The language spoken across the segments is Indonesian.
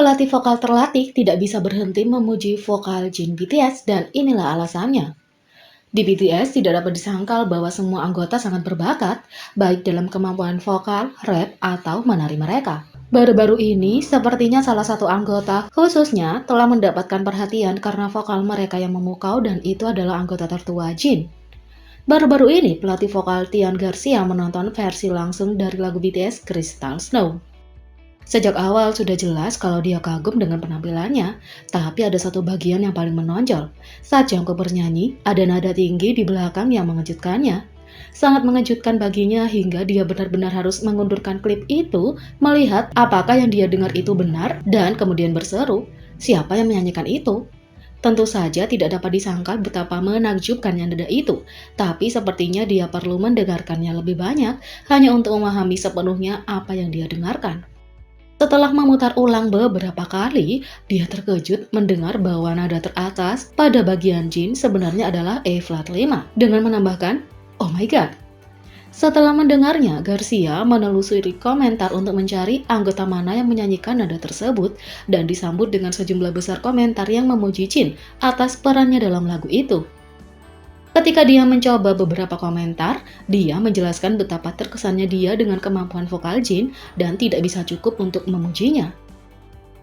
Pelatih vokal terlatih tidak bisa berhenti memuji vokal Jin BTS dan inilah alasannya. Di BTS tidak dapat disangkal bahwa semua anggota sangat berbakat, baik dalam kemampuan vokal, rap, atau menari mereka. Baru-baru ini, sepertinya salah satu anggota khususnya telah mendapatkan perhatian karena vokal mereka yang memukau dan itu adalah anggota tertua Jin. Baru-baru ini, pelatih vokal Tian Garcia menonton versi langsung dari lagu BTS Crystal Snow. Sejak awal sudah jelas kalau dia kagum dengan penampilannya, tapi ada satu bagian yang paling menonjol. Saat Jungkook bernyanyi, ada nada tinggi di belakang yang mengejutkannya. Sangat mengejutkan baginya hingga dia benar-benar harus mengundurkan klip itu, melihat apakah yang dia dengar itu benar, dan kemudian berseru, siapa yang menyanyikan itu? Tentu saja tidak dapat disangka betapa menakjubkannya nada itu, tapi sepertinya dia perlu mendengarkannya lebih banyak hanya untuk memahami sepenuhnya apa yang dia dengarkan. Setelah memutar ulang beberapa kali, dia terkejut mendengar bahwa nada teratas pada bagian Jin sebenarnya adalah E flat 5 dengan menambahkan, "Oh my god." Setelah mendengarnya, Garcia menelusuri komentar untuk mencari anggota mana yang menyanyikan nada tersebut dan disambut dengan sejumlah besar komentar yang memuji Jin atas perannya dalam lagu itu. Ketika dia mencoba beberapa komentar, dia menjelaskan betapa terkesannya dia dengan kemampuan vokal Jin dan tidak bisa cukup untuk memujinya.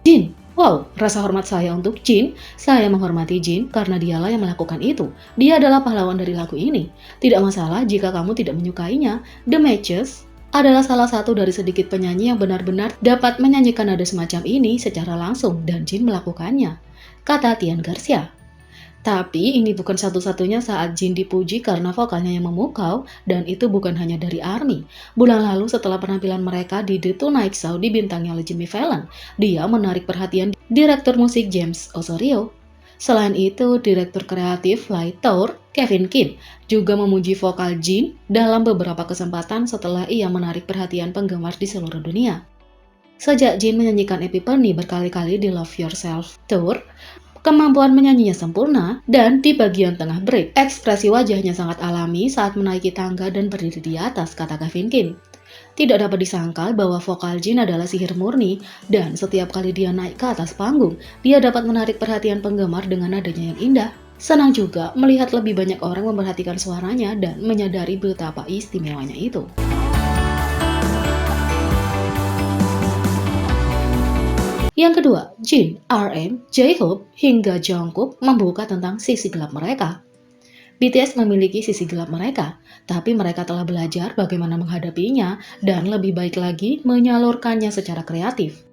Jin, wow, rasa hormat saya untuk Jin. Saya menghormati Jin karena dialah yang melakukan itu. Dia adalah pahlawan dari lagu ini. Tidak masalah jika kamu tidak menyukainya. The Matches adalah salah satu dari sedikit penyanyi yang benar-benar dapat menyanyikan nada semacam ini secara langsung dan Jin melakukannya, kata Tian Garcia. Tapi ini bukan satu-satunya saat Jin dipuji karena vokalnya yang memukau, dan itu bukan hanya dari ARMY. Bulan lalu setelah penampilan mereka di The Tonight Show dibintangi oleh Jimmy Fallon, dia menarik perhatian direktur musik James Osorio. Selain itu, direktur kreatif Light Tour, Kevin Kim, juga memuji vokal Jin dalam beberapa kesempatan setelah ia menarik perhatian penggemar di seluruh dunia. Sejak Jin menyanyikan Epiphany berkali-kali di Love Yourself Tour, kemampuan menyanyinya sempurna, dan di bagian tengah break, ekspresi wajahnya sangat alami saat menaiki tangga dan berdiri di atas, kata Kevin Kim. Tidak dapat disangkal bahwa vokal Jin adalah sihir murni, dan setiap kali dia naik ke atas panggung, dia dapat menarik perhatian penggemar dengan nadanya yang indah. Senang juga melihat lebih banyak orang memperhatikan suaranya dan menyadari betapa istimewanya itu. Yang kedua, Jin, RM, J-Hope, hingga Jungkook membuka tentang sisi gelap mereka. BTS memiliki sisi gelap mereka, tapi mereka telah belajar bagaimana menghadapinya dan lebih baik lagi menyalurkannya secara kreatif.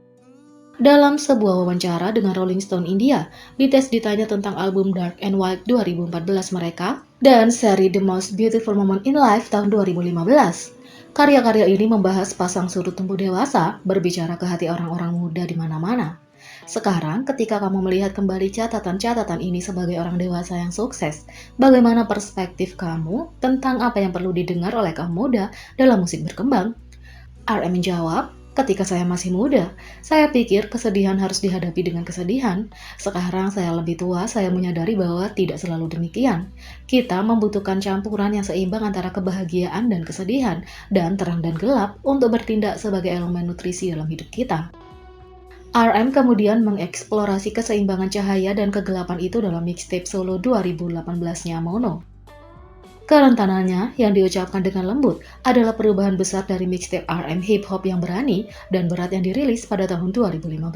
Dalam sebuah wawancara dengan Rolling Stone India, BTS ditanya tentang album Dark and White 2014 mereka dan seri The Most Beautiful Moment in Life tahun 2015. Karya-karya ini membahas pasang surut tumbuh dewasa, berbicara ke hati orang-orang muda di mana-mana. Sekarang, ketika kamu melihat kembali catatan-catatan ini sebagai orang dewasa yang sukses, bagaimana perspektif kamu tentang apa yang perlu didengar oleh kaum muda dalam musik berkembang? RM menjawab, ketika saya masih muda, saya pikir kesedihan harus dihadapi dengan kesedihan. Sekarang saya lebih tua, saya menyadari bahwa tidak selalu demikian. Kita membutuhkan campuran yang seimbang antara kebahagiaan dan kesedihan, dan terang dan gelap untuk bertindak sebagai elemen nutrisi dalam hidup kita. RM kemudian mengeksplorasi keseimbangan cahaya dan kegelapan itu dalam mixtape solo 2018-nya Mono. Kerentanannya yang diucapkan dengan lembut adalah perubahan besar dari mixtape RM hip hop yang berani dan berat yang dirilis pada tahun 2015.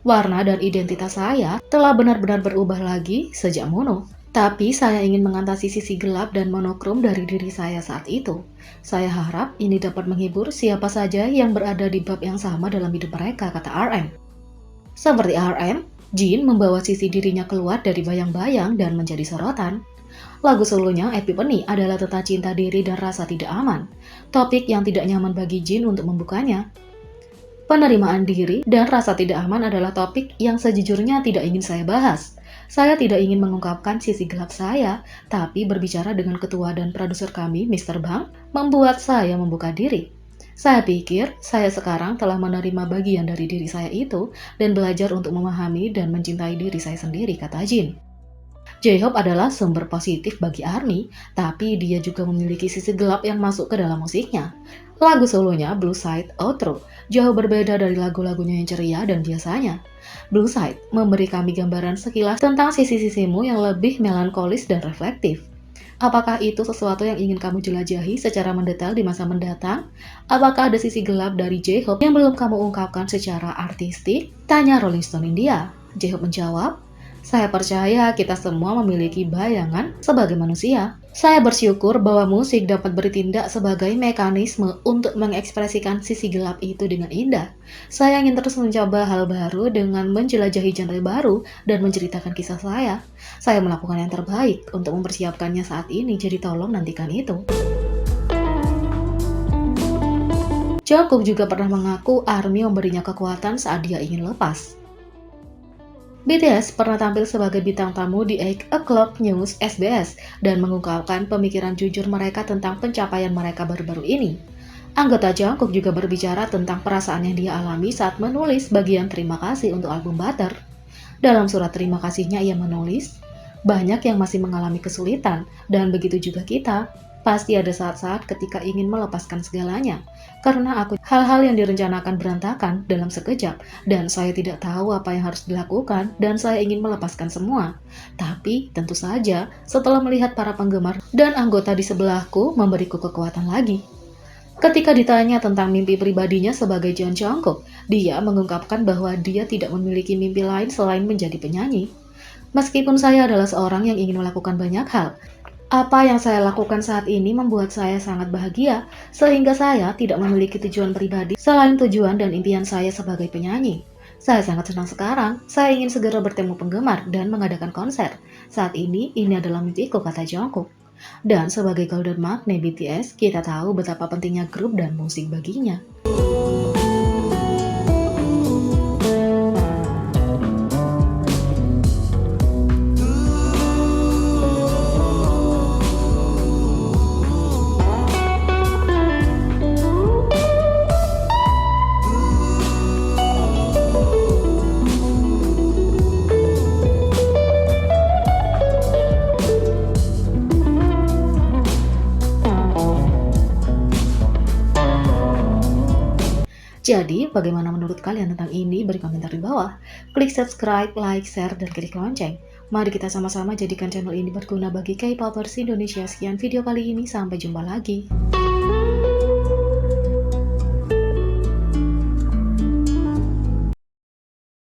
Warna dan identitas saya telah benar-benar berubah lagi sejak Mono. Tapi saya ingin mengatasi sisi gelap dan monokrom dari diri saya saat itu. Saya harap ini dapat menghibur siapa saja yang berada di bab yang sama dalam hidup mereka, kata RM. Seperti RM, Jin membawa sisi dirinya keluar dari bayang-bayang dan menjadi sorotan. Lagu solonya Epiphany adalah tentang cinta diri dan rasa tidak aman, topik yang tidak nyaman bagi Jin untuk membukanya. Penerimaan diri dan rasa tidak aman adalah topik yang sejujurnya tidak ingin saya bahas. Saya tidak ingin mengungkapkan sisi gelap saya, tapi berbicara dengan ketua dan produser kami, Mr. Bang, membuat saya membuka diri. Saya pikir saya sekarang telah menerima bagian dari diri saya itu dan belajar untuk memahami dan mencintai diri saya sendiri, kata Jin. J-Hope adalah sumber positif bagi ARMY, tapi dia juga memiliki sisi gelap yang masuk ke dalam musiknya. Lagu solonya, Blue Side Outro, jauh berbeda dari lagu-lagunya yang ceria dan biasanya. Blue Side memberi kami gambaran sekilas tentang sisi-sisimu yang lebih melankolis dan reflektif. Apakah itu sesuatu yang ingin kamu jelajahi secara mendetail di masa mendatang? Apakah ada sisi gelap dari J-Hope yang belum kamu ungkapkan secara artistik? Tanya Rolling Stone India. J-Hope menjawab, saya percaya kita semua memiliki bayangan sebagai manusia. Saya bersyukur bahwa musik dapat bertindak sebagai mekanisme untuk mengekspresikan sisi gelap itu dengan indah. Saya ingin terus mencoba hal baru dengan menjelajahi genre baru dan menceritakan kisah saya. Saya melakukan yang terbaik untuk mempersiapkannya saat ini, jadi tolong nantikan itu. Jungkook juga pernah mengaku ARMY memberinya kekuatan saat dia ingin lepas. BTS pernah tampil sebagai bintang tamu di 8 O'Clock News SBS dan mengungkapkan pemikiran jujur mereka tentang pencapaian mereka baru-baru ini. Anggota Jungkook juga berbicara tentang perasaan yang dia alami saat menulis bagian terima kasih untuk album Butter. Dalam surat terima kasihnya ia menulis, banyak yang masih mengalami kesulitan dan begitu juga kita. Pasti ada saat-saat ketika ingin melepaskan segalanya, karena hal-hal yang direncanakan berantakan dalam sekejap, dan saya tidak tahu apa yang harus dilakukan, dan saya ingin melepaskan semua. Tapi, tentu saja, setelah melihat para penggemar dan anggota di sebelahku memberiku kekuatan lagi. Ketika ditanya tentang mimpi pribadinya sebagai John Jungkook, dia mengungkapkan bahwa dia tidak memiliki mimpi lain selain menjadi penyanyi. Meskipun saya adalah seorang yang ingin melakukan banyak hal, apa yang saya lakukan saat ini membuat saya sangat bahagia, sehingga saya tidak memiliki tujuan pribadi selain tujuan dan impian saya sebagai penyanyi. Saya sangat senang sekarang, saya ingin segera bertemu penggemar dan mengadakan konser. Saat ini adalah mimpiku, kata Jungkook. Dan sebagai Golden Magne BTS, kita tahu betapa pentingnya grup dan musik baginya. Jadi, bagaimana menurut kalian tentang ini? Beri komentar di bawah. Klik subscribe, like, share, dan klik lonceng. Mari kita sama-sama jadikan channel ini berguna bagi K-popers Indonesia. Sekian video kali ini, sampai jumpa lagi.